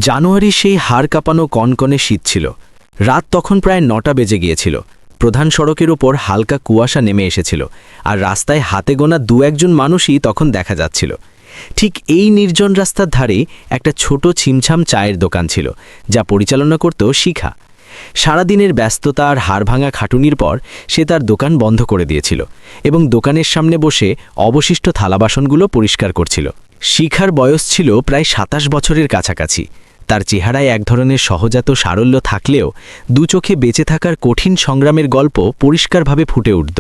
জানুয়ারি সেই হাড় কাঁপানো কনকনে শীত ছিল। রাত তখন প্রায় ৯টা বেজে গিয়েছিল। প্রধান সড়কের ওপর হালকা কুয়াশা নেমে এসেছিল, আর রাস্তায় হাতে গোনা দু-একজন মানুষই তখন দেখা যাচ্ছিল। ঠিক এই নির্জন রাস্তার ধারে একটা ছোট ছিমছাম চায়ের দোকান ছিল, যা পরিচালনা করত শিখা। সারাদিনের ব্যস্ততা আর হাড়ভাঙা খাটুনির পর সে তার দোকান বন্ধ করে দিয়েছিল এবং দোকানের সামনে বসে অবশিষ্ট থালাবাসনগুলো পরিষ্কার করছিল। শিখার বয়স ছিল প্রায় ২৭ বছরের কাছাকাছি। তার চেহারায় এক ধরনের সহজাত সারল্য থাকলেও দু চোখে বেঁচে থাকার কঠিন সংগ্রামের গল্প পরিষ্কারভাবে ফুটে উঠত।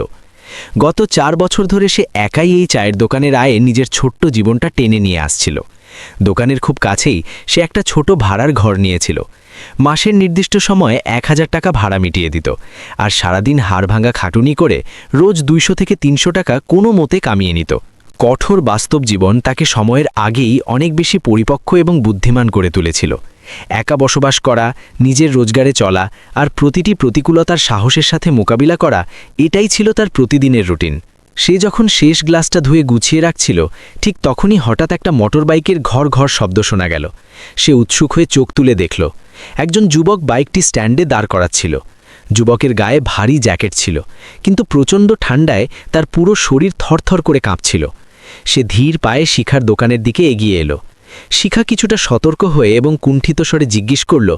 গত ৪ বছর ধরে সে একাই এই চায়ের দোকানের আয়ে নিজের ছোট্ট জীবনটা টেনে নিয়ে আসছিল। দোকানের খুব কাছেই সে একটা ছোট ভাড়ার ঘর নিয়েছিল। মাসের নির্দিষ্ট সময়ে ১,০০০ টাকা ভাড়া মিটিয়ে দিত, আর সারাদিন হাড়ভাঙা খাটুনি করে রোজ ২০০ থেকে ৩০০ টাকা কোনো মতে কামিয়ে নিত। কঠোর বাস্তব জীবন তাকে সময়ের আগেই অনেক বেশি পরিপক্ক এবং বুদ্ধিমান করে তুলেছিল। একা বসবাস করা, নিজের রোজগারে চলা আর প্রতিটি প্রতিকূলতার সাহসের সাথে মোকাবিলা করা, এটাই ছিল তার প্রতিদিনের রুটিন। সে যখন শেষ গ্লাসটা ধুয়ে গুছিয়ে রাখছিল, ঠিক তখনই হঠাৎ একটা মোটরবাইকের ঘর ঘর শব্দ শোনা গেল। সে উৎসুক হয়ে চোখ তুলে দেখল, একজন যুবক বাইকটি স্ট্যান্ডে দাঁড় করাচ্ছিল। যুবকের গায়ে ভারী জ্যাকেট ছিল, কিন্তু প্রচণ্ড ঠান্ডায় তার পুরো শরীর থরথর করে কাঁপছিল। সে ধীর পায়ে শিখার দোকানের দিকে এগিয়ে এলো। শিখা কিছুটা সতর্ক হয়ে এবং কুণ্ঠিত স্বরে জিজ্ঞেস করল,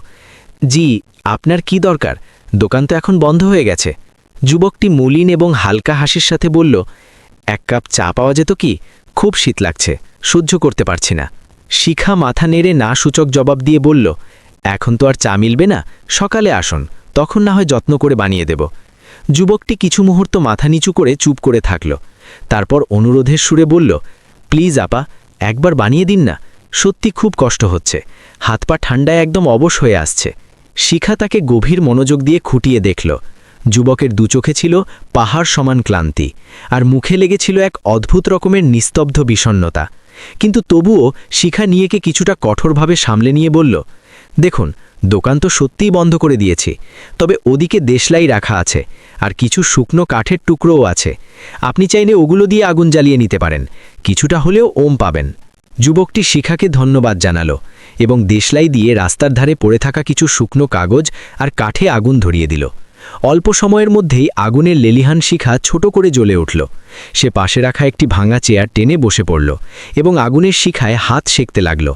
জি, আপনার কি দরকার? দোকান তো এখন বন্ধ হয়ে গেছে। যুবকটি মলিন এবং হালকা হাসির সাথে বলল, এক কাপ চা পাওয়া যেত কি? খুব শীত লাগছে, সহ্য করতে পারছি না। শিখা মাথা নেড়ে না সূচক জবাব দিয়ে বলল, এখন তো আর চা মিলবে না, সকালে আসুন, তখন না হয় যত্ন করে বানিয়ে দেব। যুবকটি কিছু মুহূর্ত মাথা নিচু করে চুপ করে থাকল। তারপর অনুরোধের সুরে বলল, প্লিজ আপা, একবার বানিয়ে দিন না, সত্যি খুব কষ্ট হচ্ছে, হাত পা ঠান্ডায় একদম অবশ হয়ে আসছে। শিখা তাকে গভীর মনোযোগ দিয়ে খুঁটিয়ে দেখল। যুবকের দুচোখে ছিল পাহাড় সমান ক্লান্তি, আর মুখে লেগেছিল এক অদ্ভুত রকমের নিস্তব্ধ বিষণ্ণতা। কিন্তু তবুও শিখা নিজেকে কিছুটা কঠোরভাবে সামলে নিয়ে বলল, দেখুন, দোকান তো সত্যিই বন্ধ করে দিয়েছি, তবে ওদিকে দেশলাই রাখা আছে, আর কিছু শুকনো কাঠের টুকরোও আছে। আপনি চাইলে ওগুলো দিয়ে আগুন জ্বালিয়ে নিতে পারেন, কিছুটা হলেও ওম পাবেন। যুবকটি শিখাকে ধন্যবাদ জানালো এবং দেশলাই দিয়ে রাস্তার ধারে পড়ে থাকা কিছু শুকনো কাগজ আর কাঠে আগুন ধরিয়ে দিল। অল্প সময়ের মধ্যেই আগুনের লেলিহান শিখা ছোট করে জ্বলে উঠল। সে পাশে রাখা একটি ভাঙা চেয়ার টেনে বসে পড়ল এবং আগুনের শিখায় হাত সেঁকতে লাগল।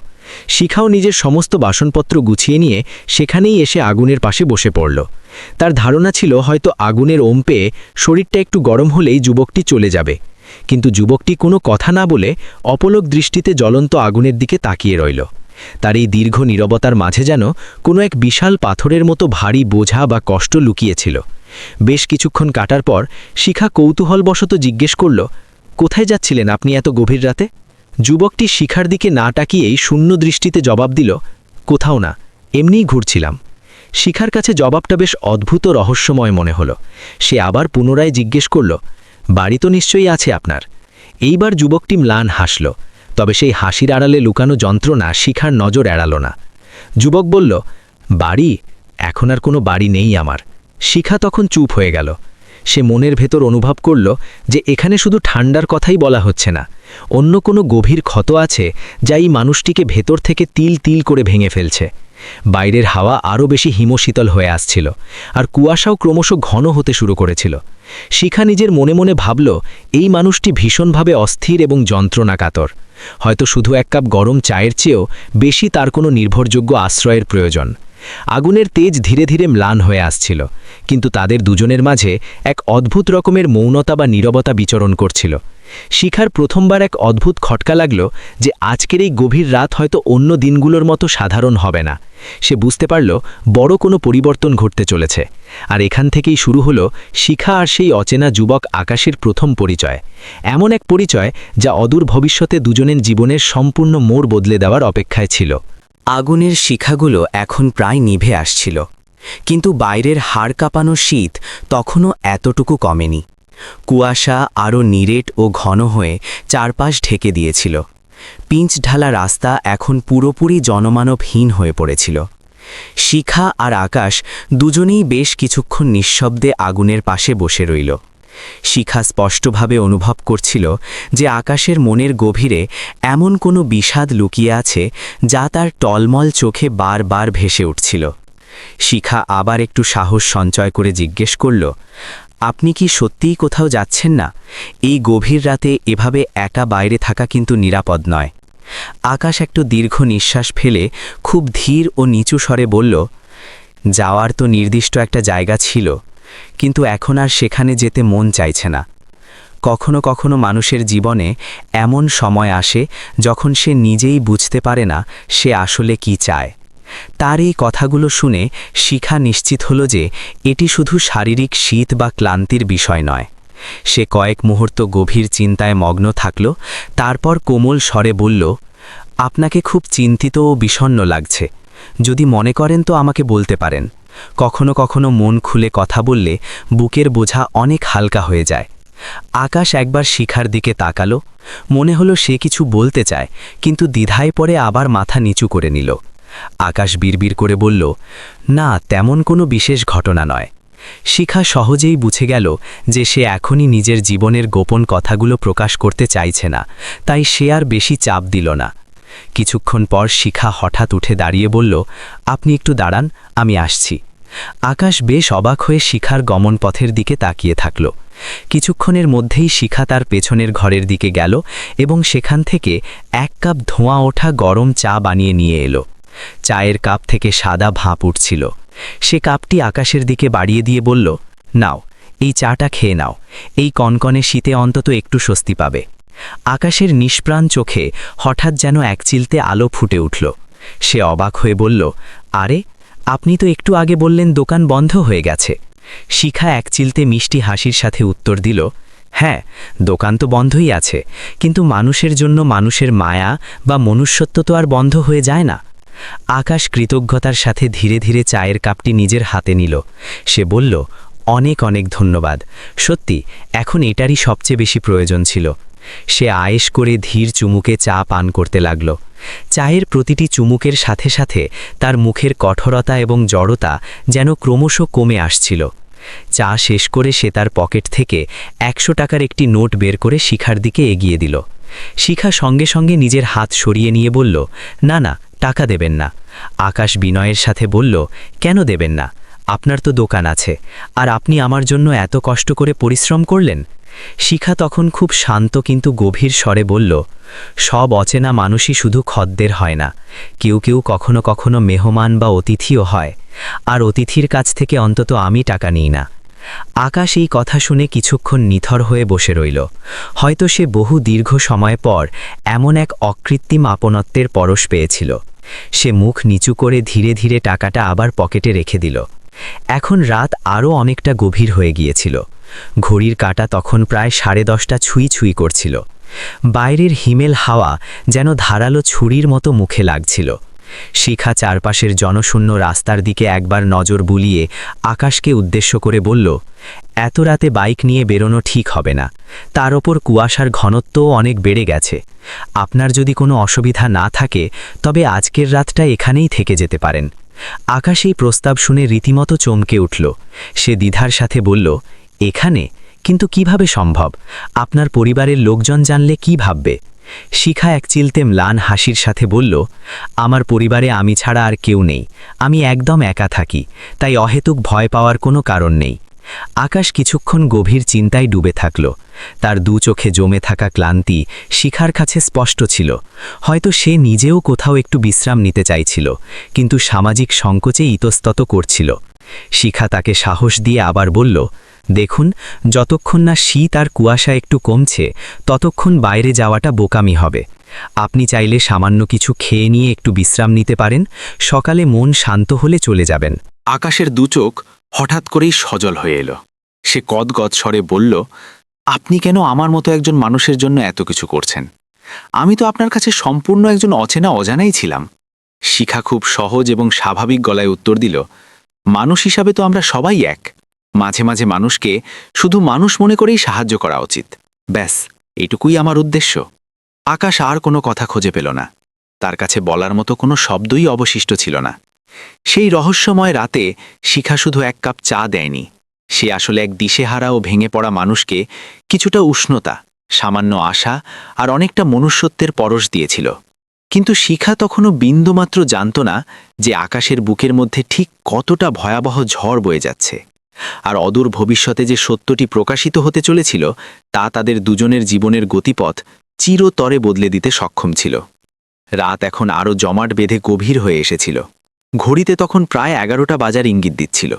শিখাও নিজের সমস্ত বাসনপত্র গুছিয়ে নিয়ে সেখানেই এসে আগুনের পাশে বসে পড়ল। তার ধারণা ছিল হয়তো আগুনের ওম পেয়ে শরীরটা একটু গরম হলেই যুবকটি চলে যাবে, কিন্তু যুবকটি কোনো কথা না বলে অপলক দৃষ্টিতে জ্বলন্ত আগুনের দিকে তাকিয়ে রইল। তার এই দীর্ঘ নীরবতার মাঝে যেন কোনো এক বিশাল পাথরের মতো ভারী বোঝা বা কষ্ট লুকিয়েছিল। বেশ কিছুক্ষণ কাটার পর শিখা কৌতূহলবশত জিজ্ঞেস করল, কোথায় যাচ্ছিলেন আপনি এত গভীর রাতে? যুবকটি শিখার দিকে না তাকিয়েই শূন্য দৃষ্টিতে জবাব দিল, কোথাও না, এমনিই ঘুরছিলাম। শিখার কাছে জবাবটা বেশ অদ্ভুত রহস্যময় মনে হলো। সে আবার পুনরায় জিজ্ঞেস করল, বাড়ি তো নিশ্চয়ই আছে আপনার? এইবার যুবকটি ম্লান হাসল, তবে সেই হাসির আড়ালে লুকানো যন্ত্রণা শিখার নজর এড়াল না। যুবক বলল, বাড়ি? এখন আর কোনো বাড়ি নেই আমার। শিখা তখন চুপ হয়ে গেল। সে মনের ভেতর অনুভব করল যে এখানে শুধু ঠান্ডার কথাই বলা হচ্ছে না, অন্য কোনো গভীর ক্ষত আছে যা এই মানুষটিকে ভেতর থেকে তিল তিল করে ভেঙে ফেলছে। বাইরের হাওয়া আরও বেশি হিমশীতল হয়ে আসছিল, আর কুয়াশাও ক্রমশ ঘন হতে শুরু করেছিল। শিখা নিজের মনে মনে ভাবল, এই মানুষটি ভীষণভাবে অস্থির এবং যন্ত্রণাকাতর। হয়তো শুধু এক কাপ গরম চায়ের চেয়েও বেশি তার কোনো নির্ভরযোগ্য আশ্রয়ের প্রয়োজন। আগুনের তেজ ধীরে ধীরে ম্লান হয়ে আসছিল, কিন্তু তাদের দুজনের মাঝে এক অদ্ভুত রকমের মৌনতা বা নীরবতা বিচরণ করছিল। শিখার প্রথমবার এক অদ্ভুত খটকা লাগল যে আজকের এই গভীর রাত হয়তো অন্য দিনগুলোর মতো সাধারণ হবে না। সে বুঝতে পারল বড় কোনো পরিবর্তন ঘটতে চলেছে, আর এখান থেকেই শুরু হলো শিখা আর সেই অচেনা যুবক আকাশের প্রথম পরিচয়। এমন এক পরিচয় যা অদূর ভবিষ্যতে দুজনের জীবনের সম্পূর্ণ মোড় বদলে দেওয়ার অপেক্ষায় ছিল। আগুনের শিখাগুলো এখন প্রায় নিভে আসছিল, কিন্তু বাইরের হাড় কাঁপানো শীত তখনও এতটুকু কমেনি। কুয়াশা আরও নিরেট ও ঘন হয়ে চারপাশ ঢেকে দিয়েছিল। পিঞ্চ ঢালা রাস্তা এখন পুরোপুরি জনমানবহীন হয়ে পড়েছিল। শিখা আর আকাশ দুজনেই বেশ কিছুক্ষণ নিঃশব্দে আগুনের পাশে বসে রইল। শিখা স্পষ্টভাবে অনুভব করছিল যে আকাশের মনের গভীরে এমন কোনো বিষাদ লুকিয়ে আছে যা তার টলমল চোখে বারবার ভেসে উঠছিল। শিখা আবার একটু সাহস সঞ্চয় করে জিজ্ঞেস করল, আপনি কি সত্যিই কোথাও যাচ্ছেন না? এই গভীর রাতে এভাবে একা বাইরে থাকা কিন্তু নিরাপদ নয়। আকাশ একটু দীর্ঘ নিঃশ্বাস ফেলে খুব ধীর ও নিচু স্বরে বলল, যাওয়ার তো নির্দিষ্ট একটা জায়গা ছিল, কিন্তু এখন আর সেখানে যেতে মন চাইছে না। কখনো কখনো মানুষের জীবনে এমন সময় আসে যখন সে নিজেই বুঝতে পারে না সে আসলে কি চায়। তার এই কথাগুলো শুনে শিখা নিশ্চিত হল যে এটি শুধু শারীরিক শীত বা ক্লান্তির বিষয় নয়। সে কয়েক মুহূর্ত গভীর চিন্তায় মগ্ন থাকল, তারপর কোমল স্বরে বলল, আপনাকে খুব চিন্তিত ও বিষণ্ণ লাগছে। যদি মনে করেন তো আমাকে বলতে পারেন। কখনো কখনো মন খুলে কথা বললে বুকের বোঝা অনেক হালকা হয়ে যায়। আকাশ একবার শিখার দিকে তাকালো। মনে হলো সে কিছু বলতে চায়, কিন্তু দ্বিধায় পড়ে আবার মাথা নিচু করে নিল। আকাশ বিড়বিড় করে বলল, না, তেমন কোনো বিশেষ ঘটনা নয়। শিখা সহজেই বুঝে গেল যে সে এখনই নিজের জীবনের গোপন কথাগুলো প্রকাশ করতে চাইছে না, তাই সে আর বেশি চাপ দিল না। কিছুক্ষণ পর শিখা হঠাৎ উঠে দাঁড়িয়ে বলল, আপনি একটু দাঁড়ান, আমি আসছি। আকাশ বেশ অবাক হয়ে শিখার গমনপথের দিকে তাকিয়ে থাকল। কিছুক্ষণের মধ্যেই শিখা তার পেছনের ঘরের দিকে গেল এবং সেখান থেকে 1 কাপ ধোঁয়া ওঠা গরম চা বানিয়ে নিয়ে এলো। চায়ের কাপ থেকে সাদা ভাঁপ উঠছিল। সে কাপটি আকাশের দিকে বাড়িয়ে দিয়ে বলল, নাও, এই চাটা খেয়ে নাও। এই কনকনে শীতে অন্তত একটু স্বস্তি পাবে। আকাশের নিষ্প্রাণ চোখে হঠাৎ যেন একচিলতে আলো ফুটে উঠল। সে অবাক হয়ে বলল, আরে, আপনি তো একটু আগে বললেন দোকান বন্ধ হয়ে গেছে। শিখা একচিলতে মিষ্টি হাসির সাথে উত্তর দিল, হ্যাঁ, দোকান তো বন্ধই আছে, কিন্তু মানুষের জন্য মানুষের মায়া বা মনুষ্যত্ব তো আর বন্ধ হয়ে যায় না। আকাশ কৃতজ্ঞতার সাথে ধীরে ধীরে চায়ের কাপটি নিজের হাতে নিল। সে বলল, অনেক অনেক ধন্যবাদ। সত্যি, এখন এটারই সবচেয়ে বেশি প্রয়োজন ছিল। সে আয়েশ করে ধীর চুমুকে চা পান করতে লাগল। চায়ের প্রতিটি চুমুকের সাথে সাথে তার মুখের কঠোরতা এবং জড়তা যেন ক্রমশ কমে আসছিল। চা শেষ করে সে তার পকেট থেকে 100 টাকার একটি নোট বের করে শিখার দিকে এগিয়ে দিল। শিখা সঙ্গে সঙ্গে নিজের হাত সরিয়ে নিয়ে বলল, না না, টাকা দেবেন না। আকাশ বিনয়ের সাথে বলল, কেন দেবেন না? আপনার তো দোকান আছে, আর আপনি আমার জন্য এত কষ্ট করে পরিশ্রম করলেন। শিখা তখন খুব শান্ত কিন্তু গভীর স্বরে বলল, সব অচেনা মানুষই শুধু খদ্দের হয় না, কেউ কেউ কখনো কখনো মেহমান বা অতিথিও হয়, আর অতিথির কাছ থেকে অন্তত আমি টাকা নিই না। আকাশ এই কথা শুনে কিছুক্ষণ নিথর হয়ে বসে রইল। হয়তো সে বহু দীর্ঘ সময় পর এমন এক অকৃত্রিম আপনত্বের পরশ পেয়েছিল। সে মুখ নিচু করে ধীরে ধীরে টাকাটা আবার পকেটে রেখে দিল। এখন রাত আরও অনেকটা গভীর হয়ে গিয়েছিল। ঘড়ির কাঁটা তখন প্রায় 10:30 ছুঁই ছুঁই করছিল। বাইরের হিমেল হাওয়া যেন ধারালো ছুরির মতো মুখে লাগছিল। শিখা চারপাশের জনশূন্য রাস্তার দিকে একবার নজর বুলিয়ে আকাশকে উদ্দেশ্য করে বলল, এত রাতে বাইক নিয়ে বেরোনো ঠিক হবে না। তার ওপর কুয়াশার ঘনত্বও অনেক বেড়ে গেছে। আপনার যদি কোনো অসুবিধা না থাকে তবে আজকের রাতটা এখানেই থেকে যেতে পারেন। আকাশ এই প্রস্তাব শুনে রীতিমতো চমকে উঠল। সে দ্বিধার সাথে বলল, এখানে? কিন্তু কিভাবে সম্ভব? আপনার পরিবারের লোকজন জানলে কি ভাববে? শিখা একচিলতে ম্লান হাসির সাথে বলল, আমার পরিবারে আমি ছাড়া আর কেউ নেই। আমি একদম একা থাকি, তাই অহেতুক ভয় পাওয়ার কোনো কারণ নেই। আকাশ কিছুক্ষণ গভীর চিন্তায় ডুবে থাকল। তার দু চোখে জমে থাকা ক্লান্তি শিখার কাছে স্পষ্ট ছিল। হয়তো সে নিজেও কোথাও একটু বিশ্রাম নিতে চাইছিল, কিন্তু সামাজিক সংকোচে ইতস্তত করছিল। শিখা তাকে সাহস দিয়ে আবার বলল, দেখুন, যতক্ষণ না শীত আর কুয়াশা একটু কমছে ততক্ষণ বাইরে যাওয়াটা বোকামি হবে। আপনি চাইলে সামান্য কিছু খেয়ে নিয়ে একটু বিশ্রাম নিতে পারেন। সকালে মন শান্ত হলে চলে যাবেন। আকাশের দুচোখ হঠাৎ করেই সজল হয়ে এলো। সে গদগদ স্বরে বলল, আপনি কেন আমার মতো একজন মানুষের জন্য এত কিছু করছেন? আমি তো আপনার কাছে সম্পূর্ণ একজন অচেনা অজানাই ছিলাম। শিখা খুব সহজ এবং স্বাভাবিক গলায় উত্তর দিল, মানুষ হিসাবে তো আমরা সবাই এক। মাঝে মাঝে মানুষকে শুধু মানুষ মনে করেই সাহায্য করা উচিত। ব্যাস, এইটুকুই আমার উদ্দেশ্য। আকাশ আর কোনো কথা খুঁজে পেল না। তার কাছে বলার মতো কোনো শব্দই অবশিষ্ট ছিল না। সেই রহস্যময় রাতে শিখা শুধু 1 কাপ চা দেয়নি, সে আসলে এক দিশেহারা ও ভেঙে পড়া মানুষকে কিছুটা উষ্ণতা, সামান্য আশা আর অনেকটা মনুষ্যত্বের পরশ দিয়েছিল। কিন্তু শিখা তখনও বিন্দুমাত্র জানত না যে আকাশের বুকের মধ্যে ঠিক কতটা ভয়াবহ ঝড় বয়ে যাচ্ছে, আর অদূর ভবিষ্যতে যে সত্যটি প্রকাশিত হতে চলেছিল তা তাদের দুজনের জীবনের গতিপথ চিরতরে বদলে দিতে সক্ষম ছিল। রাত এখন আরও জমাট বেঁধে গভীর হয়ে এসেছিল। ঘড়িতে তখন প্রায় 11টা বাজার ইঙ্গিত দিচ্ছিল।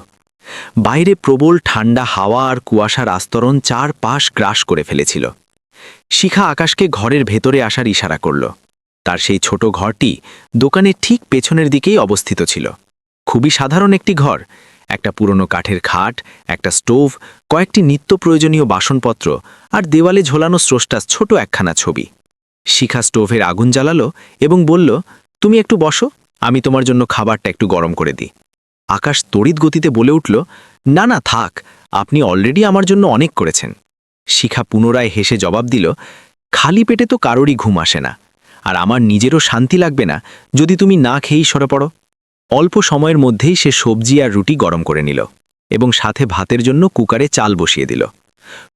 বাইরে প্রবল ঠান্ডা হাওয়া আর কুয়াশার আস্তরণ চারপাশ গ্রাস করে ফেলেছিল। শিখা আকাশকে ঘরের ভেতরে আসার ইশারা করল। তার সেই ছোট ঘরটি দোকানের ঠিক পেছনের দিকেই অবস্থিত ছিল। খুবই সাধারণ একটি ঘর, একটা পুরনো কাঠের খাট, একটা স্টোভ, কয়েকটি নিত্য প্রয়োজনীয় বাসনপত্র আর দেওয়ালে ঝোলানো স্রষ্টার ছোট একখানা ছবি। শিখা স্টোভের আগুন জ্বালালো এবং বলল, তুমি একটু বসো, আমি তোমার জন্য খাবারটা একটু গরম করে দিই। আকাশ তড়িৎ গতিতে বলে উঠল, না না থাক, আপনি অলরেডি আমার জন্য অনেক করেছেন। শিখা পুনরায় হেসে জবাব দিল, খালি পেটে তো কারোরই ঘুম আসে না, আর আমার নিজেরও শান্তি লাগবে না যদি তুমি না খেয়েই সরে পড়ো। অল্প সময়ের মধ্যেই সে সবজি আর রুটি গরম করে নিল এবং সাথে ভাতের জন্য কুকারে চাল বসিয়ে দিল।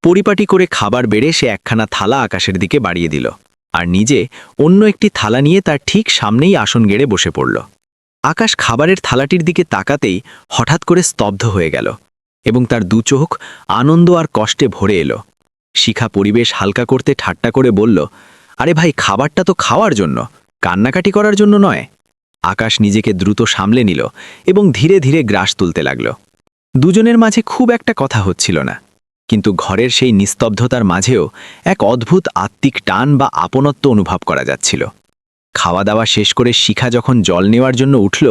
পরিপাটি করে খাবার বেড়ে সে একখানা থালা আকাশের দিকে বাড়িয়ে দিল আর নিজে অন্য একটি থালা নিয়ে তার ঠিক সামনেই আসন গেড়ে বসে পড়ল। আকাশ খাবারের থালাটির দিকে তাকাতেই হঠাৎ করে স্তব্ধ হয়ে গেল এবং তার দু চোখ আনন্দ আর কষ্টে ভরে এলো। শিখা পরিবেশ হালকা করতে ঠাট্টা করে বলল, আরে ভাই, খাবারটা তো খাওয়ার জন্য, কান্নাকাটি করার জন্য নয়। আকাশ নিজেকে দ্রুত সামলে নিল এবং ধীরে ধীরে গ্রাস তুলতে লাগল। দুজনের মাঝে খুব একটা কথা হচ্ছিল না, কিন্তু ঘরের সেই নিস্তব্ধতার মাঝেও এক অদ্ভুত আত্মিক টান বা আপনত্ব অনুভব করা যাচ্ছিল। খাওয়া দাওয়া শেষ করে শিখা যখন জল নেওয়ার জন্য উঠল,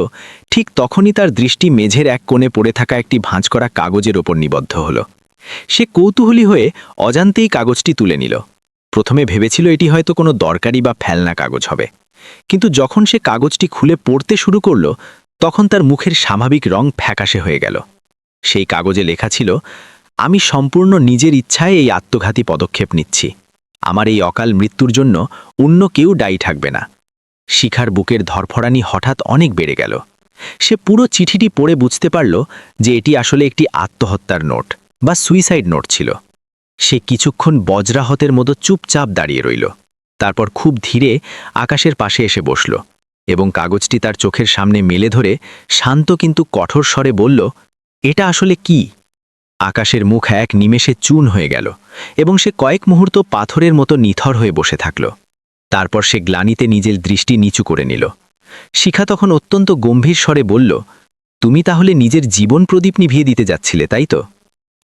ঠিক তখনই তার দৃষ্টি মেঝের এক কোণে পড়ে থাকা একটি ভাঁজ করা কাগজের ওপর নিবদ্ধ হল। সে কৌতূহলী হয়ে অজান্তেই কাগজটি তুলে নিল। প্রথমে ভেবেছিল এটি হয়তো কোনো দরকারি বা ফেলনা কাগজ হবে, কিন্তু যখন সে কাগজটি খুলে পড়তে শুরু করল তখন তার মুখের স্বাভাবিক রং ফ্যাকাশে হয়ে গেল। সেই কাগজে লেখা ছিল, আমি সম্পূর্ণ নিজের ইচ্ছায় এই আত্মঘাতী পদক্ষেপ নিচ্ছি। আমার এই অকাল মৃত্যুর জন্য অন্য কেউ দায়ী থাকবে না। শিখার বুকের ধরফরানি হঠাৎ অনেক বেড়ে গেল। সে পুরো চিঠিটি পড়ে বুঝতে পারল যে এটি আসলে একটি আত্মহত্যার নোট বা সুইসাইড নোট ছিল। সে কিছুক্ষণ বজ্রাহতের মতো চুপচাপ দাঁড়িয়ে রইল। তারপর খুব ধীরে আকাশের পাশে এসে বসল এবং কাগজটি তার চোখের সামনে মেলে ধরে শান্ত কিন্তু কঠোর স্বরে বলল, এটা আসলে কি? আকাশের মুখ এক নিমেষে চূর্ণ হয়ে গেল এবং সে কয়েক মুহূর্ত পাথরের মতো নিথর হয়ে বসে থাকল। তারপর সে গ্লানিতে নিজের দৃষ্টি নিচু করে নিল। শিখা তখন অত্যন্ত গম্ভীর স্বরে বলল, তুমি তাহলে নিজের জীবন প্রদীপ নিভিয়ে দিতে যাচ্ছিলে, তাই তো?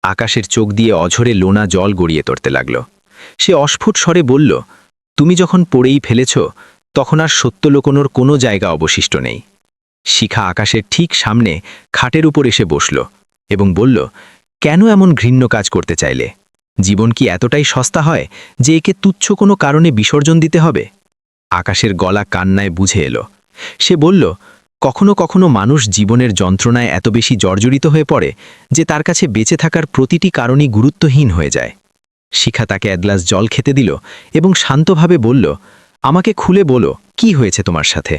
আকাশের চোখ দিয়ে অঝরে লোনা জল গড়িয়ে তরতে লাগল। সে অস্ফুট স্বরে বলল, তুমি যখন পড়েই ফেলেছ তখন আর সত্য লুকোনোর কোনো জায়গা অবশিষ্ট নেই। শিখা আকাশের ঠিক সামনে খাটের উপর এসে বসল এবং বলল, কেন এমন ঘৃণ্য কাজ করতে চাইলে? জীবন কি এতটাই সস্তা হয় যে একে তুচ্ছ কোনো কারণে বিসর্জন দিতে হবে? আকাশের গলা কান্নায় বুঝে এলো। সে বলল, কখনো কখনো মানুষ জীবনের যন্ত্রণায় এত বেশি জর্জরিত হয়ে পড়ে যে তার কাছে বেঁচে থাকার প্রতিটি কারণই গুরুত্বহীন হয়ে যায়। শিখা তাকে এক গ্লাস জল খেতে দিল এবং শান্তভাবে বলল, আমাকে খুলে বলো, কি হয়েছে তোমার সাথে?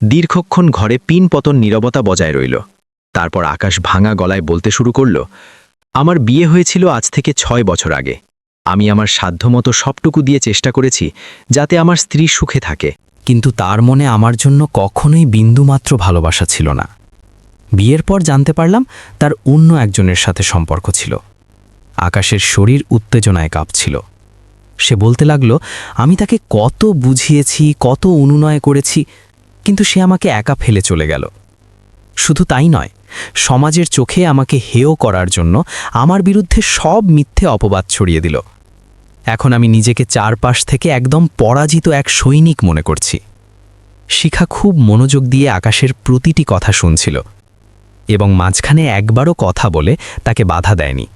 দীর্ঘক্ষণ ঘরে পিনপতন নীরবতা বজায় রইল। তারপর আকাশ ভাঙা গলায় বলতে শুরু করল, আমার বিয়ে হয়েছিল আজ থেকে 6 বছর আগে। আমি আমার সাধ্যমতো সবটুকু দিয়ে চেষ্টা করেছি যাতে আমার স্ত্রী সুখে থাকে, কিন্তু তার মনে আমার জন্য কখনোই বিন্দুমাত্র ভালোবাসা ছিল না। বিয়ের পর জানতে পারলাম তার অন্য একজনের সাথে সম্পর্ক ছিল। আকাশের শরীর উত্তেজনায় কাঁপছিল। সে বলতে লাগল, আমি তাকে কত বুঝিয়েছি, কত অনুনয় করেছি, কিন্তু সে আমাকে একা ফেলে চলে গেল। শুধু তাই নয়, সমাজের চোখে আমাকে হেয় করার জন্য আমার বিরুদ্ধে সব মিথ্যে অপবাদ ছড়িয়ে দিল। এখন আমি নিজেকে চারপাশ থেকে একদম পরাজিত এক সৈনিক মনে করছি। শিখা খুব মনোযোগ দিয়ে আকাশের প্রতিটি কথা শুনছিল এবং মাঝখানে একবারও কথা বলে তাকে বাধা দেয়নি।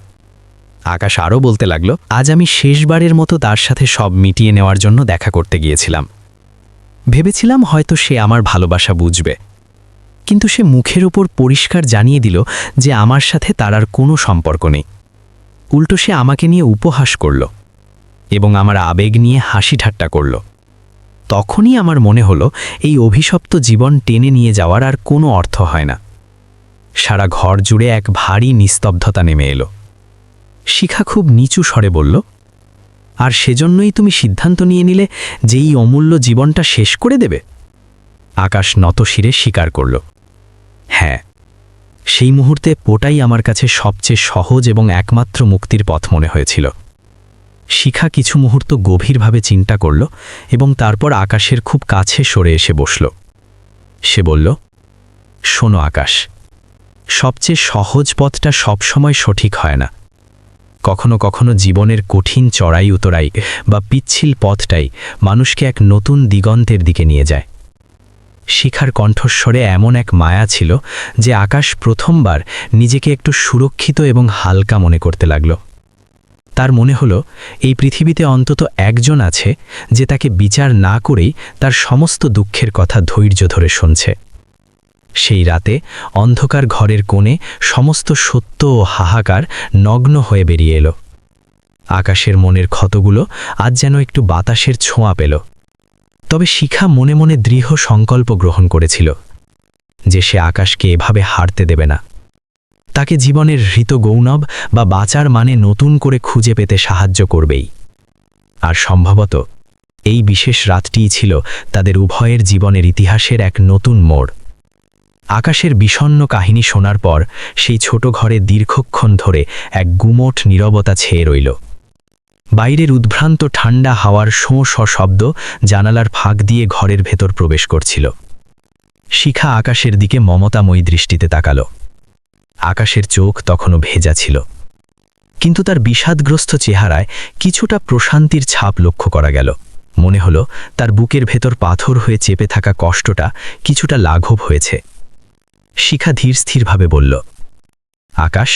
আকাশ আরও বলতে লাগল, আজ আমি শেষবারের মতো তার সাথে সব মিটিয়ে নেওয়ার জন্য দেখা করতে গিয়েছিলাম। ভেবেছিলাম হয়তো সে আমার ভালোবাসা বুঝবে, কিন্তু সে মুখের উপর পরিষ্কার জানিয়ে দিল যে আমার সাথে তার আর কোনো সম্পর্ক নেই। উল্টো সে আমাকে নিয়ে উপহাস করল এবং আমার আবেগ নিয়ে হাসি ঠাট্টা করল। তখনই আমার মনে হলো এই অভিশপ্ত জীবন টেনে নিয়ে যাওয়ার আর কোনো অর্থ হয় না। সারা ঘর জুড়ে এক ভারী নিস্তব্ধতা নেমে এলো। শিখা খুব নিচু স্বরে বলল, আর সেজন্যই তুমি সিদ্ধান্ত নিয়ে নিলে যে এই অমূল্য জীবনটা শেষ করে দেবে? আকাশ নতশিরে স্বীকার করল, হ্যাঁ, সেই মুহূর্তে ওটাই আমার কাছে সবচেয়ে সহজ এবং একমাত্র মুক্তির পথ মনে হয়েছিল। শিখা কিছু মুহূর্ত গভীরভাবে চিন্তা করল এবং তারপর আকাশের খুব কাছে সরে এসে বসল। সে বলল, শোনো আকাশ, সবচেয়ে সহজ পথটা সবসময় সঠিক হয় না। কখনো কখনো জীবনের কঠিন চড়াই উতরাই বা পিচ্ছিল পথটাই মানুষকে এক নতুন দিগন্তের দিকে নিয়ে যায়। শিখার কণ্ঠস্বরে এমন এক মায়া ছিল যে আকাশ প্রথমবার নিজেকে একটু সুরক্ষিত এবং হালকা মনে করতে লাগল। তার মনে হলো এই পৃথিবীতে অন্তত একজন আছে যে তাকে বিচার না করেই তার সমস্ত দুঃখের কথা ধৈর্য ধরে শুনছে। সেই রাতে অন্ধকার ঘরের কোণে সমস্ত সত্য ও হাহাকার নগ্ন হয়ে বেরিয়ে এলো। আকাশের মনের ক্ষতগুলো আজ যেন একটু বাতাসের ছোঁয়া পেল। তবে শিখা মনে মনে দৃঢ় সংকল্প গ্রহণ করেছিল যে সে আকাশকে এভাবে হারতে দেবে না। তাকে জীবনের হৃত গৌরব বা বাঁচার মানে নতুন করে খুঁজে পেতে সাহায্য করবেই। আর সম্ভবত এই বিশেষ রাতটিই ছিল তাদের উভয়ের জীবনের ইতিহাসের এক নতুন মোড়। আকাশের বিষণ্ণ কাহিনী শোনার পর সেই ছোট ঘরে দীর্ঘক্ষণ ধরে এক গুমোট নীরবতা ছেয়ে রইল। বাইরের উদ্ভ্রান্ত ঠান্ডা হাওয়ার শোঁ শ শব্দ জানালার ফাঁক দিয়ে ঘরের ভেতর প্রবেশ করছিল। শিখা আকাশের দিকে মমতাময়ী দৃষ্টিতে তাকাল। আকাশের চোখ তখনও ভেজা ছিল, কিন্তু তার বিষাদগ্রস্ত চেহারায় কিছুটা প্রশান্তির ছাপ লক্ষ্য করা গেল। মনে হলো তার বুকের ভেতর পাথর হয়ে চেপে থাকা কষ্টটা কিছুটা লাঘব হয়েছে। শিখা ধীরস্থিরভাবে বলল, আকাশ,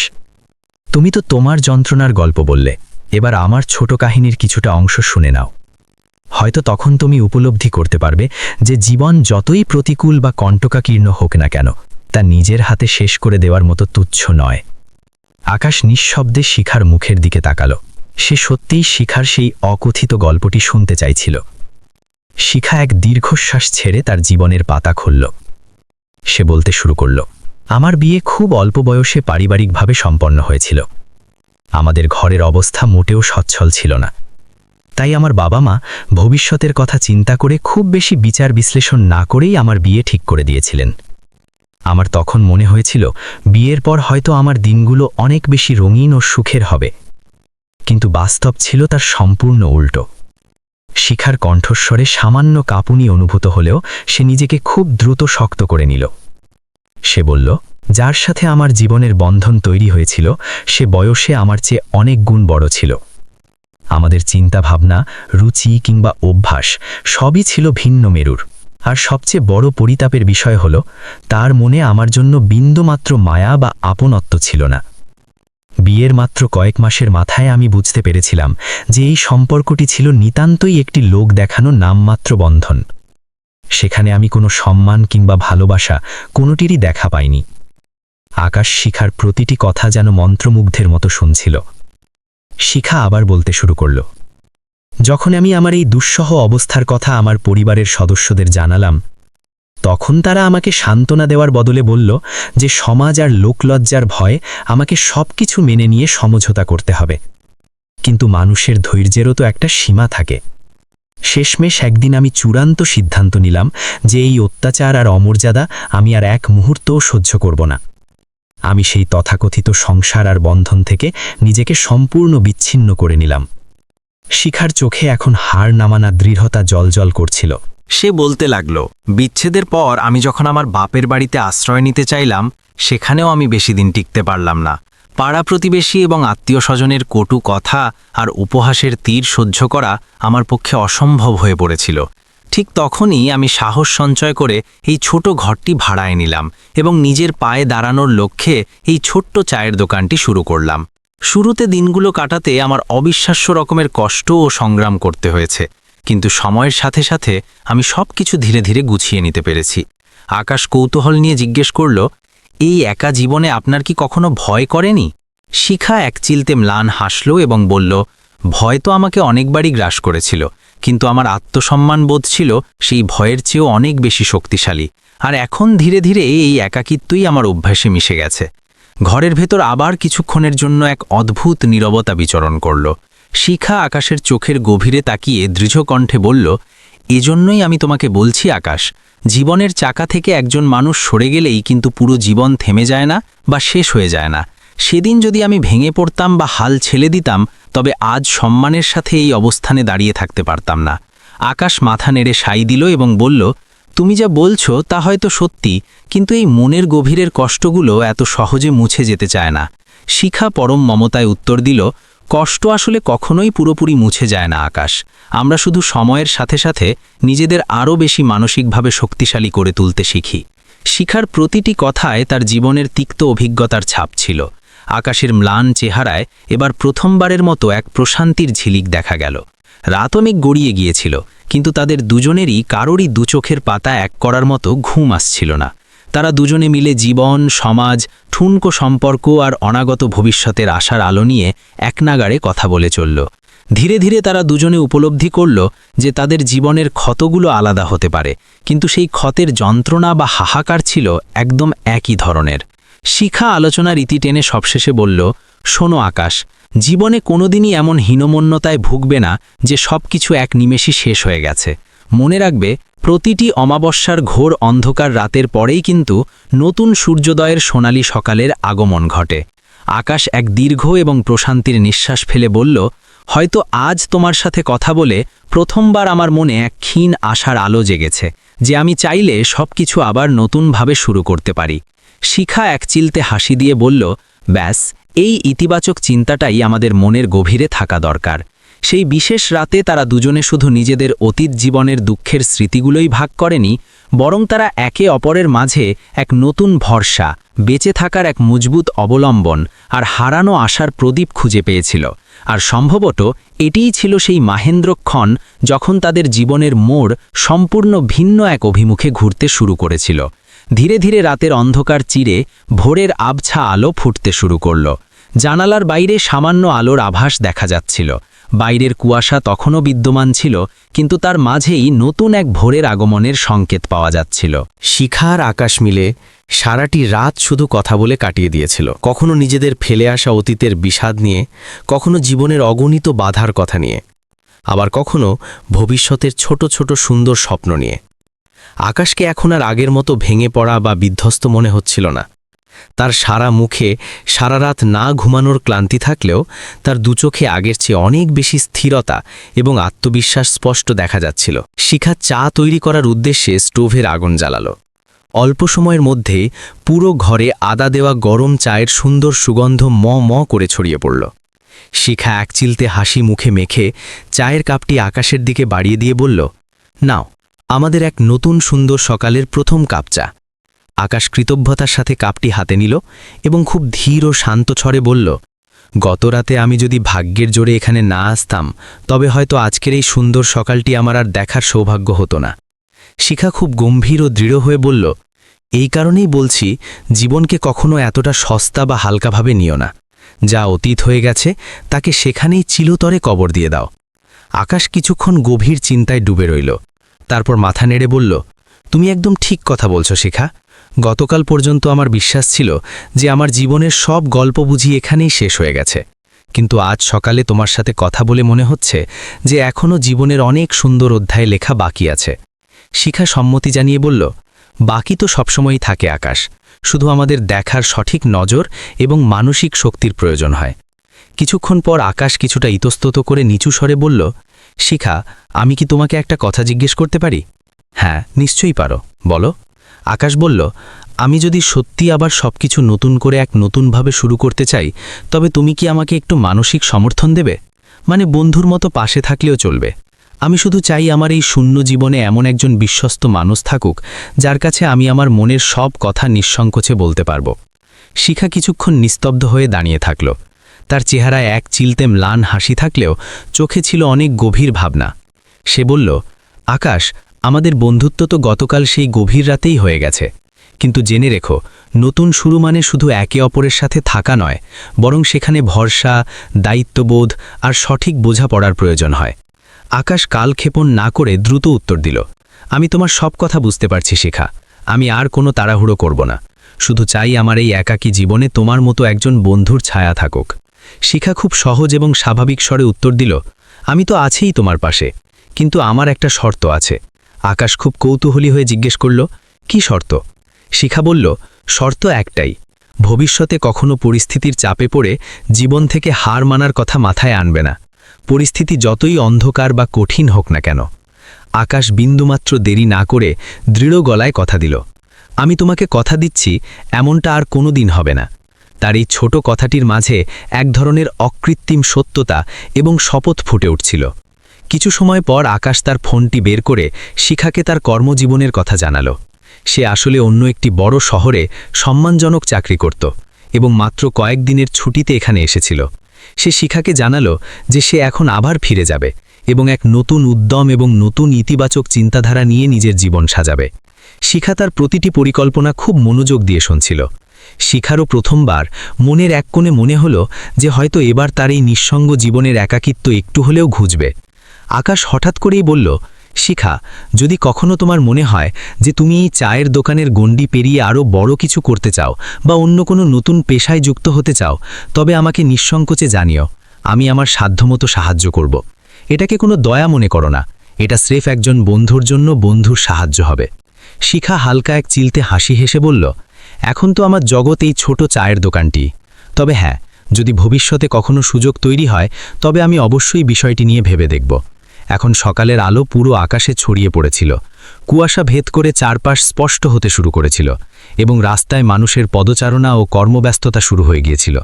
তুমি তো তোমার যন্ত্রণার গল্প বললে, এবার আমার ছোট কাহিনীর কিছুটা অংশ শুনে নাও। হয়তো তখন তুমি উপলব্ধি করতে পারবে যে জীবন যতই প্রতিকূল বা কণ্টকাকীর্ণ হোক না কেন, তা নিজের হাতে শেষ করে দেওয়ার মতো তুচ্ছ নয়। আকাশ নিঃশব্দে শিখার মুখের দিকে তাকালো। সে সত্যিই শিখার সেই অকথিত গল্পটি শুনতে চাইছিল। শিখা এক দীর্ঘশ্বাস ছেড়ে তার জীবনের পাতা খুলল। সে বলতে শুরু করল, আমার বিয়ে খুব অল্প বয়সে পারিবারিকভাবে সম্পন্ন হয়েছিল। আমাদের ঘরের অবস্থা মোটেও সচ্ছল ছিল না। তাই আমার বাবা মা ভবিষ্যতের কথা চিন্তা করে খুব বেশি বিচার বিশ্লেষণ না করেই আমার বিয়ে ঠিক করে দিয়েছিলেন। আমার তখন মনে হয়েছিল বিয়ের পর হয়তো আমার দিনগুলো অনেক বেশি রঙিন ও সুখের হবে, কিন্তু বাস্তব ছিল তার সম্পূর্ণ উল্টো। শিখার কণ্ঠস্বরে সামান্য কাঁপুনি অনুভূত হলেও সে নিজেকে খুব দ্রুত শক্ত করে নিল। সে বলল, যার সাথে আমার জীবনের বন্ধন তৈরি হয়েছিল সে বয়সে আমার চেয়ে অনেক গুণ বড় ছিল। আমাদের চিন্তাভাবনা, রুচি কিংবা অভ্যাস সবই ছিল ভিন্ন মেরুর। আর সবচেয়ে বড় পরিতাপের বিষয় হল তার মনে আমার জন্য বিন্দুমাত্র মায়া বা আপনত্ব ছিল না। বিয়ের মাত্র কয়েক মাসের মাথায় আমি বুঝতে পেরেছিলাম যে এই সম্পর্কটি ছিল নিতান্তই একটি লোক দেখানো নামমাত্র বন্ধন। সেখানে আমি কোনো সম্মান কিংবা ভালোবাসা কোনোটিরই দেখা পাইনি। আকাশ শিখার প্রতিটি কথা যেন মন্ত্রমুগ্ধের মতো শুনছিল। শিখা আবার বলতে শুরু করল, যখন আমি আমার এই দুঃসহ অবস্থার কথা আমার পরিবারের সদস্যদের জানালাম, তখন তারা আমাকে সান্ত্বনা দেওয়ার বদলে বলল যে সমাজ আর লোকলজ্জার ভয়ে আমাকে সবকিছু মেনে নিয়ে সমঝোতা করতে হবে। কিন্তু মানুষের ধৈর্যেরও তো একটা সীমা থাকে। শেষমেশ একদিন আমি চূড়ান্ত সিদ্ধান্ত নিলাম যে এই অত্যাচার আর অমর্যাদা আমি আর এক মুহূর্তও সহ্য করব না। আমি সেই তথাকথিত সংসার আর বন্ধন থেকে নিজেকে সম্পূর্ণ বিচ্ছিন্ন করে নিলাম। শিখার চোখে এখন হাড় নামানা দৃঢ়তা জলজল করছিল। সে বলতে লাগল, বিচ্ছেদের পর আমি যখন আমার বাপের বাড়িতে আশ্রয় নিতে চাইলাম, সেখানেও আমি বেশি দিন টিকতে পারলাম না। পাড়া প্রতিবেশী এবং আত্মীয় স্বজনের কটু কথা আর উপহাসের তীর সহ্য করা আমার পক্ষে অসম্ভব হয়ে পড়েছিল। ঠিক তখনই আমি সাহস সঞ্চয় করে এই ছোট ঘরটি ভাড়ায় নিলাম এবং নিজের পায়ে দাঁড়ানোর লক্ষ্যে এই ছোট্ট চায়ের দোকানটি শুরু করলাম। শুরুতে দিনগুলো কাটাতে আমার অবিশ্বাস্য রকমের কষ্ট ও সংগ্রাম করতে হয়েছে, কিন্তু সময়ের সাথে সাথে আমি সবকিছু ধীরে ধীরে গুছিয়ে নিতে পেরেছি। আকাশ কৌতূহল নিয়ে জিজ্ঞেস করল, এই একা জীবনে আপনার কি কখনো ভয় করেনি? শিখা একচিলতে ম্লান হাসল এবং বলল, ভয় তো আমাকে অনেকবারই গ্রাস করেছিল, কিন্তু আমার আত্মসম্মান বোধ ছিল সেই ভয়ের চেয়েও অনেক বেশি শক্তিশালী, আর এখন ধীরে ধীরে এই একাকিত্বই আমার অভ্যাসে মিশে গেছে। ঘরের ভেতর আবার কিছুক্ষণের জন্য এক অদ্ভুত নীরবতা বিচরণ করল। শিখা আকাশের চোখের গভীরে তাকিয়ে দৃঢ়কণ্ঠে বলল, এজন্যই আমি তোমাকে বলছি আকাশ, জীবনের চাকা থেকে একজন মানুষ সরে গেলেই কিন্তু পুরো জীবন থেমে যায় না বা শেষ হয়ে যায় না। সেদিন যদি আমি ভেঙে পড়তাম বা হাল ছেড়ে দিতাম, তবে আজ সম্মানের সাথে এই অবস্থানে দাঁড়িয়ে থাকতে পারতাম না। আকাশ মাথা নেড়ে সাই দিল এবং বলল, তুমি যা বলছো তা হয়তো সত্যি, কিন্তু এই মনের গভীরের কষ্টগুলো এত সহজে মুছে যেতে চায় না। শিখা পরম মমতায় উত্তর দিল, কষ্ট আসলে কখনোই পুরোপুরি মুছে যায় না আকাশ। আমরা শুধু সময়ের সাথে সাথে নিজেদের আরও বেশি মানসিকভাবে শক্তিশালী করে তুলতে শিখি। শিখার প্রতিটি কথায় তার জীবনের তিক্ত অভিজ্ঞতার ছাপ ছিল। আকাশের ম্লান চেহারায় এবার প্রথমবারের মতো এক প্রশান্তির ঝিলিক দেখা গেল। রাত অনেক গড়িয়ে গিয়েছিল, কিন্তু তাদের দুজনেরই কারোরই দুচোখের পাতা এক করার মতো ঘুম আসছিল না। তারা দুজনে মিলে জীবন, সমাজ, ঠুনকো সম্পর্ক আর অনাগত ভবিষ্যতের আশার আলো নিয়ে একনাগাড়ে কথা বলে চলল। ধীরে ধীরে তারা দুজনে উপলব্ধি করল যে তাদের জীবনের ক্ষতগুলো আলাদা হতে পারে, কিন্তু সেই ক্ষতের যন্ত্রণা বা হাহাকার ছিল একদম একই ধরনের। শিখা আলোচনার ইতি টেনে সবশেষে বলল, শোনো আকাশ, জীবনে কোনোদিনই এমন হীনমন্যতায় ভুগবে না যে সব কিছু এক নিমেষে শেষ হয়ে গেছে। মনে রাখবে, প্রতিটি অমাবস্যার ঘোর অন্ধকার রাতের পরেই কিন্তু নতুন সূর্যোদয়ের সোনালি সকালের আগমন ঘটে। আকাশ এক দীর্ঘ এবং প্রশান্তির নিঃশ্বাস ফেলে বলল, হয়তো আজ তোমার সাথে কথা বলে প্রথমবার আমার মনে এক ক্ষীণ আশার আলো জেগেছে, যে আমি চাইলে সব কিছু আবার নতুনভাবে শুরু করতে পারি। শিখা এক চিলতে হাসি দিয়ে বলল, ব্যাস, এই ইতিবাচক চিন্তাটাই আমাদের মনের গভীরে থাকা দরকার। সেই বিশেষ রাতে তারা দুজনে শুধু নিজেদের অতীত জীবনের দুঃখের স্মৃতিগুলোই ভাগ করেনি, বরং তারা একে অপরের মাঝে এক নতুন ভরসা, বেঁচে থাকার এক মজবুত অবলম্বন আর হারানো আশার প্রদীপ খুঁজে পেয়েছিল। আর সম্ভবত এটিই ছিল সেই মাহেন্দ্রক্ষণ যখন তাদের জীবনের মোড় সম্পূর্ণ ভিন্ন এক অভিমুখে ঘুরতে শুরু করেছিল। ধীরে ধীরে রাতের অন্ধকার চিরে ভোরের আবছা আলো ফুটতে শুরু করল। জানালার বাইরে সামান্য আলোর আভাস দেখা যাচ্ছিল। বাইরের কুয়াশা তখনও বিদ্যমান ছিল, কিন্তু তার মাঝেই নতুন এক ভোরের আগমনের সংকেত পাওয়া যাচ্ছিল। শিখা আর আকাশ মিলে সারাটি রাত শুধু কথা বলে কাটিয়ে দিয়েছিল। কখনো নিজেদের ফেলে আসা অতীতের বিষাদ নিয়ে, কখনো জীবনের অগণিত বাধার কথা নিয়ে, আবার কখনো ভবিষ্যতের ছোট ছোট সুন্দর স্বপ্ন নিয়ে। আকাশকে এখন আর আগের মতো ভেঙে পড়া বা বিধ্বস্ত মনে হচ্ছিল না। তার সারা মুখে সারা রাত না ঘুমানোর ক্লান্তি থাকলেও তার দুচোখে আগের চেয়ে অনেক বেশি স্থিরতা এবং আত্মবিশ্বাস স্পষ্ট দেখা যাচ্ছিল। শিখা চা তৈরি করার উদ্দেশ্যে স্টোভের আগুন জ্বালালো। অল্প সময়ের মধ্যেই পুরো ঘরে আদা দেওয়া গরম চায়ের সুন্দর সুগন্ধ ম করে ছড়িয়ে পড়ল। শিখা এক চিলতে হাসি মুখে মেখে চায়ের কাপটি আকাশের দিকে বাড়িয়ে দিয়ে বলল, নাও, আমাদের এক নতুন সুন্দর সকালের প্রথম কাপ চা। আকাশ কৃতজ্ঞতার সাথে কাপটি হাতে নিল এবং খুব ধীর ও শান্ত স্বরে বলল, গতরাতে আমি যদি ভাগ্যের জোরে এখানে না আসতাম, তবে হয়তো আজকের এই সুন্দর সকালটি আমার আর দেখার সৌভাগ্য হতো না। শিখা খুব গম্ভীর ও দৃঢ় হয়ে বলল, এই কারণেই বলছি, জীবনকে কখনো এতটা সস্তা বা হালকাভাবে নিও না। যা অতীত হয়ে গেছে তাকে সেখানেই চিরতরে কবর দিয়ে দাও। আকাশ কিছুক্ষণ গভীর চিন্তায় ডুবে রইল। তারপর মাথা নেড়ে বলল, তুমি একদম ঠিক কথা বলছো শিখা। গতকাল পর্যন্ত আমার বিশ্বাস ছিল যে আমার জীবনের সব গল্প বুঝি এখানেই শেষ হয়ে গেছে, কিন্তু আজ সকালে তোমার সাথে কথা বলে মনে হচ্ছে যে এখনও জীবনের অনেক সুন্দর অধ্যায় লেখা বাকি আছে। শিখা সম্মতি জানিয়ে বলল, বাকি তো সবসময়ই থাকে আকাশ, শুধু আমাদের দেখার সঠিক নজর এবং মানসিক শক্তির প্রয়োজন হয়। কিছুক্ষণ পর আকাশ কিছুটা ইতস্তত করে নিচু স্বরে বলল, শিখা, আমি কি তোমাকে একটা কথা জিজ্ঞেস করতে পারি? হ্যাঁ, নিশ্চয়ই পারো, বলো। আকাশ বলল, আমি যদি সত্যি আবার সবকিছু নতুন করে এক নতুনভাবে শুরু করতে চাই, তবে তুমি কি আমাকে একটু মানসিক সমর্থন দেবে? মানে বন্ধুর মতো পাশে থাকলেও চলবে। আমি শুধু চাই আমার এই শূন্য জীবনে এমন একজন বিশ্বস্ত মানুষ থাকুক, যার কাছে আমি আমার মনের সব কথা নিঃসংকোচে বলতে পারব। শিখা কিছুক্ষণ নিস্তব্ধ হয়ে দাঁড়িয়ে থাকল। তার চেহারায় এক চিলতে ম্লান হাসি থাকলেও চোখে ছিল অনেক গভীর ভাবনা। সে বলল, আকাশ, আমাদের বন্ধুত্ব তো গতকাল সেই গভীর রাতেই হয়ে গেছে, কিন্তু জেনে রেখো, নতুন শুরু মানে শুধু একে অপরের সাথে থাকা নয়, বরং সেখানে ভরসা, দায়িত্ববোধ আর সঠিক বোঝাপড়ার প্রয়োজন হয়। আকাশ কালক্ষেপণ না করে দ্রুত উত্তর দিল, আমি তোমার সব কথা বুঝতে পারছি শিখা। আমি আর কোনো তাড়াহুড়ো করব না। শুধু চাই আমার এই একাকী জীবনে তোমার মতো একজন বন্ধুর ছায়া থাকুক। শিখা খুব সহজ এবং স্বাভাবিক স্বরে উত্তর দিল, আমি তো আছেই তোমার পাশে, কিন্তু আমার একটা শর্ত আছে। আকাশ খুব কৌতূহলী হয়ে জিজ্ঞেস করল, কি শর্ত? শিখা বলল, শর্ত একটাই, ভবিষ্যতে কখনো পরিস্থিতির চাপে পড়ে জীবন থেকে হার মানার কথা মাথায় আনবে না, পরিস্থিতি যতই অন্ধকার বা কঠিন হোক না কেন। আকাশ বিন্দুমাত্র দেরি না করে দৃঢ় গলায় কথা দিল, আমি তোমাকে কথা দিচ্ছি এমনটা আর কোনো দিন হবে না। তার এই ছোট কথাটির মাঝে এক ধরনের অকৃত্রিম সত্যতা এবং শপথ ফুটে উঠছিল। কিছু সময় পর আকাশ তার ফোনটি বের করে শিখাকে তার কর্মজীবনের কথা জানালো। সে আসলে অন্য একটি বড় শহরে সম্মানজনক চাকরি করত এবং মাত্র কয়েকদিনের ছুটিতে এখানে এসেছিল। সে শিখাকে জানালো যে সে এখন আবার ফিরে যাবে এবং এক নতুন উদ্যম এবং নতুন ইতিবাচক চিন্তাধারা নিয়ে নিজের জীবন সাজাবে। শিখা তার প্রতিটি পরিকল্পনা খুব মনোযোগ দিয়ে শুনছিল। শিখারও প্রথমবার মনের এক কোণে মনে হলো যে হয়তো এবার তার এই নিঃসঙ্গ জীবনের একাকিত্ব একটু হলেও ঘুচবে। আকাশ হঠাৎ করেই বলল, শিখা, যদি কখনো তোমার মনে হয় যে তুমি এই চায়ের দোকানের গণ্ডি পেরিয়ে আরও বড় কিছু করতে চাও বা অন্য কোনো নতুন পেশায় যুক্ত হতে চাও, তবে আমাকে নিঃসংকোচে জানিও। আমি আমার সাধ্যমতো সাহায্য করব। এটাকে কোনো দয়া মনে করো না, এটা স্রেফ একজন বন্ধুর জন্য বন্ধুর সাহায্য হবে। শিখা হালকা এক চিলতে হাসি হেসে বলল, এখন তো আমার জগৎ এই ছোট চায়ের দোকানটি। তবে হ্যাঁ, যদি ভবিষ্যতে কখনো সুযোগ তৈরি হয় তবে আমি অবশ্যই বিষয়টি নিয়ে ভেবে দেখব। এখন সকালের আলো পুরো আকাশে ছড়িয়ে পড়েছিল। কুয়াশা ভেদ করে চারপাশ স্পষ্ট হতে শুরু করেছিল এবং রাস্তায় মানুষের পদচারণা ও কর্মব্যস্ততা শুরু হয়ে গিয়েছিল।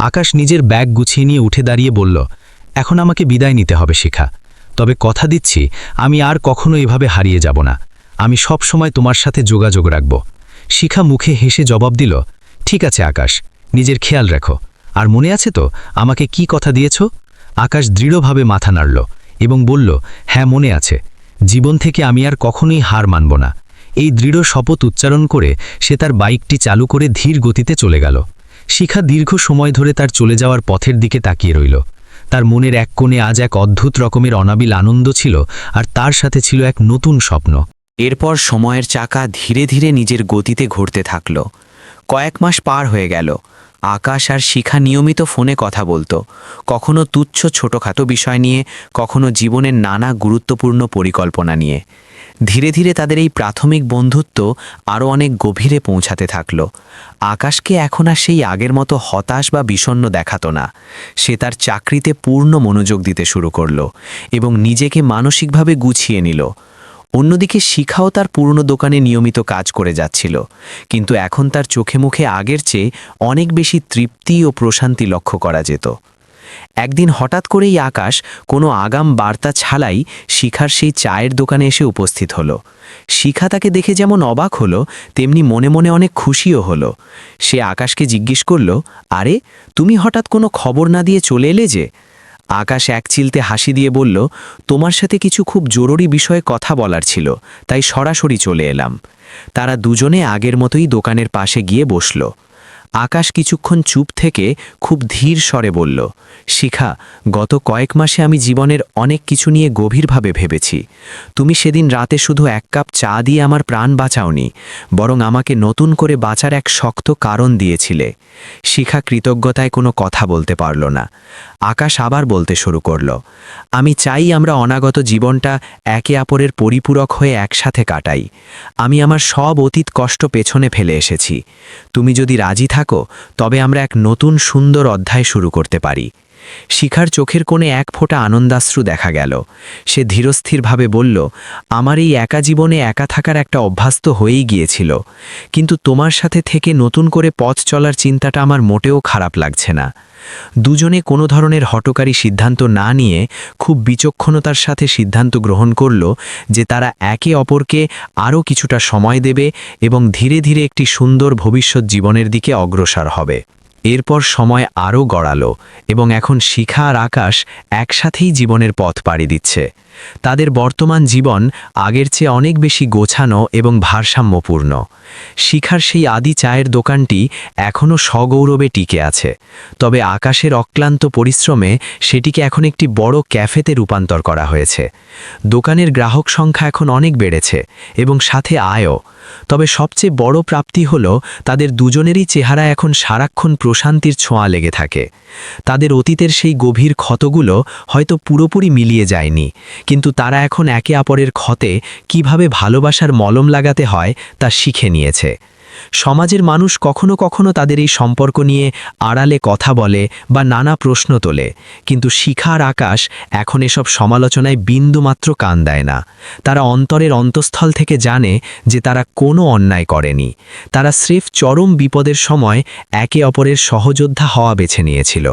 আকাশ নিজের ব্যাগ গুছিয়ে নিয়ে উঠে দাঁড়িয়ে বলল, এখন আমাকে বিদায় নিতে হবে শিখা। তবে কথা দিচ্ছি আমি আর কখনো এভাবে হারিয়ে যাব না। আমি সব সময় তোমার সাথে যোগাযোগ রাখব। শিখা মুখে হেসে জবাব দিল, ঠিক আছে আকাশ, নিজের খেয়াল রাখো। আর মনে আছে তো আমাকে কি কথা দিয়েছ? আকাশ দৃঢ়ভাবে মাথা নাড়ল এবং বলল, হ্যাঁ মনে আছে। জীবন থেকে আমি আর কখনোই হার মানব না। এই দৃঢ় শপথ উচ্চারণ করে সে তার বাইকটি চালু করে ধীর গতিতে চলে গেল। শিখা দীর্ঘ সময় ধরে তার চলে যাওয়ার পথের দিকে তাকিয়ে রইল। তার মনের এক কোণে আজ এক অদ্ভুত রকমের অনাবিল আনন্দ ছিল, আর তার সাথে ছিল এক নতুন স্বপ্ন। এরপর সময়ের চাকা ধীরে ধীরে নিজের গতিতে ঘুরতে থাকল। কয়েক মাস পার হয়ে গেল। আকাশ আর শিখা নিয়মিত ফোনে কথা বলতো, কখনো তুচ্ছ ছোটখাটো বিষয় নিয়ে, কখনো জীবনের নানা গুরুত্বপূর্ণ পরিকল্পনা নিয়ে। ধীরে ধীরে তাদের এই প্রাথমিক বন্ধুত্ব আরও অনেক গভীরে পৌঁছাতে থাকল। আকাশকে এখন আর সেই আগের মতো হতাশ বা বিষণ্ণ দেখাতো না। সে তার চাকরিতে পূর্ণ মনোযোগ দিতে শুরু করল এবং নিজেকে মানসিকভাবে গুছিয়ে নিল। অন্যদিকে শিখাও তার পুরনো দোকানে নিয়মিত কাজ করে যাচ্ছিল, কিন্তু এখন তার চোখে মুখে আগের চেয়ে অনেক বেশি তৃপ্তি ও প্রশান্তি লক্ষ্য করা যেত। একদিন হঠাৎ করেই আকাশ কোনো আগাম বার্তা ছাড়াই শিখার সেই চায়ের দোকানে এসে উপস্থিত হলো। শিখা তাকে দেখে যেমন অবাক হলো, তেমনি মনে মনে অনেক খুশিও হলো। সে আকাশকে জিজ্ঞেস করল, আরে তুমি হঠাৎ কোনো খবর না দিয়ে চলে এলে যে? আকাশ এক চিলতে হাসি দিয়ে বলল, তোমার সাথে কিছু খুব জরুরি বিষয়ে কথা বলার ছিল, তাই সরাসরি চলে এলাম। তারা দুজনে আগের মতোই দোকানের পাশে গিয়ে বসল। আকাশ কিছুক্ষণ চুপ থেকে খুব ধীর স্বরে বলল, শিখা, গত কয়েক মাসে আমি জীবনের অনেক কিছু নিয়ে গভীরভাবে ভেবেছি। তুমি সেদিন রাতে শুধু এক কাপ চা দিয়ে আমার প্রাণ বাঁচাওনি, বরং আমাকে নতুন করে বাঁচার এক শক্ত কারণ দিয়েছিলে। শিখা কৃতজ্ঞতায় কোনো কথা বলতে পারল না। আকাশ আবার বলতে শুরু করল, আমি চাই আমরা অনাগত জীবনটা একে অপরের পরিপূরক হয়ে একসাথে কাটাই। আমি আমার সব অতীত কষ্ট পেছনে ফেলে এসেছি। তুমি যদি রাজি থাকো তবে আমরা এক নতুন সুন্দর অধ্যায় শুরু করতে পারি। শিখার চোখের কোণে এক ফোঁটা আনন্দাশ্রু দেখা গেল। সে ধীরস্থিরভাবে বলল, আমার এই একা জীবনে একা থাকার একটা অভ্যাস তো হয়েই গিয়েছিল, কিন্তু তোমার সাথে থেকে নতুন করে পথ চলার চিন্তাটা আমার মোটেও খারাপ লাগছে না। দুজনে কোনো ধরনের হঠকারী সিদ্ধান্ত না নিয়ে খুব বিচক্ষণতার সাথে সিদ্ধান্ত গ্রহণ করল যে তারা একে অপরকে আরও কিছুটা সময় দেবে এবং ধীরে ধীরে একটি সুন্দর ভবিষ্যৎ জীবনের দিকে অগ্রসর হবে। এরপর সময় আরও গড়ালো এবং এখন শিখা আর আকাশ একসাথেই জীবনের পথ পাড়ি দিচ্ছে। তাদের বর্তমান জীবন আগের চেয়ে অনেক বেশি গোছানো এবং ভারসাম্যপূর্ণ। শিখার সেই আদি চায়ের দোকানটি এখনও সগৌরবে টিকে আছে, তবে আকাশের অক্লান্ত পরিশ্রমে সেটিকে এখন একটি বড় ক্যাফেতে রূপান্তর করা হয়েছে। দোকানের গ্রাহক সংখ্যা এখন অনেক বেড়েছে এবং সাথে আয়ও। তবে সবচেয়ে বড় প্রাপ্তি হল তাদের দুজনেরই চেহারা এখন সারাক্ষণ প্রশান্তির ছোঁয়া লেগে থাকে। তাদের অতীতের সেই গভীর ক্ষতগুলো হয়তো পুরোপুরি মিলিয়ে যায়নি, কিন্তু তারা এখন একে অপরের ক্ষতে কিভাবে ভালোবাসার মলম লাগাতে হয় তা শিখে নিয়েছে। সমাজের মানুষ কখনো কখনো তাদের এই সম্পর্ক নিয়ে আড়ালে কথা বলে বা নানা প্রশ্ন তোলে, কিন্তু শিখা আর আকাশ এখন এসব সমালোচনায় বিন্দুমাত্র কান দেয় না। তারা অন্তরের অন্তঃস্থল থেকে জানে যে তারা কোনো অন্যায় করেনি। তারা স্রেফ চরম বিপদের সময় একে অপরের সহযোদ্ধা হওয়া বেছে নিয়েছিল।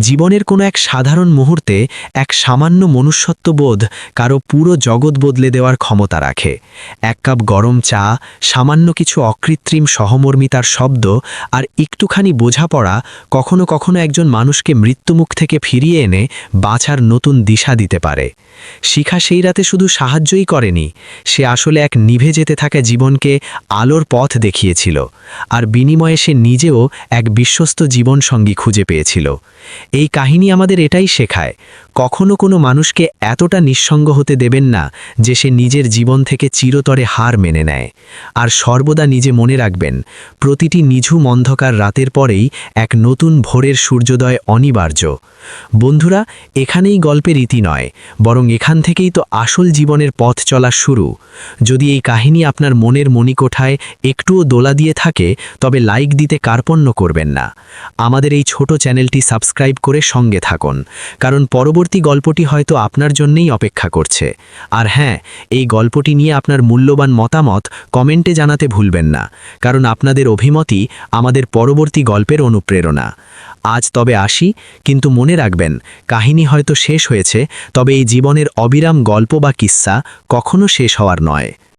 জীবনের কোনো এক সাধারণ মুহূর্তে এক সামান্য মনুষ্যত্ববোধ কারো পুরো জগৎ বদলে দেওয়ার ক্ষমতা রাখে। এক কাপ গরম চা, সামান্য কিছু অকৃত্রিম সহমর্মিতার শব্দ আর একটুখানি বোঝাপড়া কখনো কখনো একজন মানুষকে মৃত্যুমুখ থেকে ফিরিয়ে এনে বাঁচার নতুন দিশা দিতে পারে। শিখা সেই রাতে শুধু সাহায্যই করেনি, সে আসলে এক নিভে যেতে থাকা জীবনকে আলোর পথ দেখিয়েছিল, আর বিনিময়ে সে নিজেও এক বিশ্বস্ত জীবনসঙ্গী খুঁজে পেয়েছিল। এই কাহিনী আমাদের এটাই শেখায়, কখনো কোনো মানুষকে এতটা নিঃসঙ্গ হতে দেবেন না যে সে নিজের জীবন থেকে চিরতরে হার মেনে নেয়। আর সর্বদা নিজে মনে রাখবেন, প্রতিটি নিঝুম অন্ধকার রাতের পরেই এক নতুন ভোরের সূর্যোদয় অনিবার্য। বন্ধুরা, এখানেই গল্পের ইতি নয়, বরং এখান থেকেই তো আসল জীবনের পথ চলা শুরু। যদি এই কাহিনী আপনার মনের মণিকোঠায় একটুও দোলা দিয়ে থাকে, তবে লাইক দিতে কার্পণ্য করবেন না। আমাদের এই ছোট চ্যানেলটি সাবস্ক্রাইব করে সঙ্গে থাকুন, কারণ পরবর্তী গল্পটি হয়তো আপনার জন্যই অপেক্ষা করছে। আর হ্যাঁ, এই গল্পটি নিয়ে আপনার মূল্যবান মতামত কমেন্টে জানাতে ভুলবেন না, কারণ আপনাদের অভিমতই আমাদের পরবর্তী গল্পের অনুপ্রেরণা। আজ তবে আসি, কিন্তু মনে রাখবেন, কাহিনী হয়তো শেষ হয়েছে, তবে এই জীবনের অবিরাম গল্প বা কিস্সা কখনো শেষ হওয়ার নয়।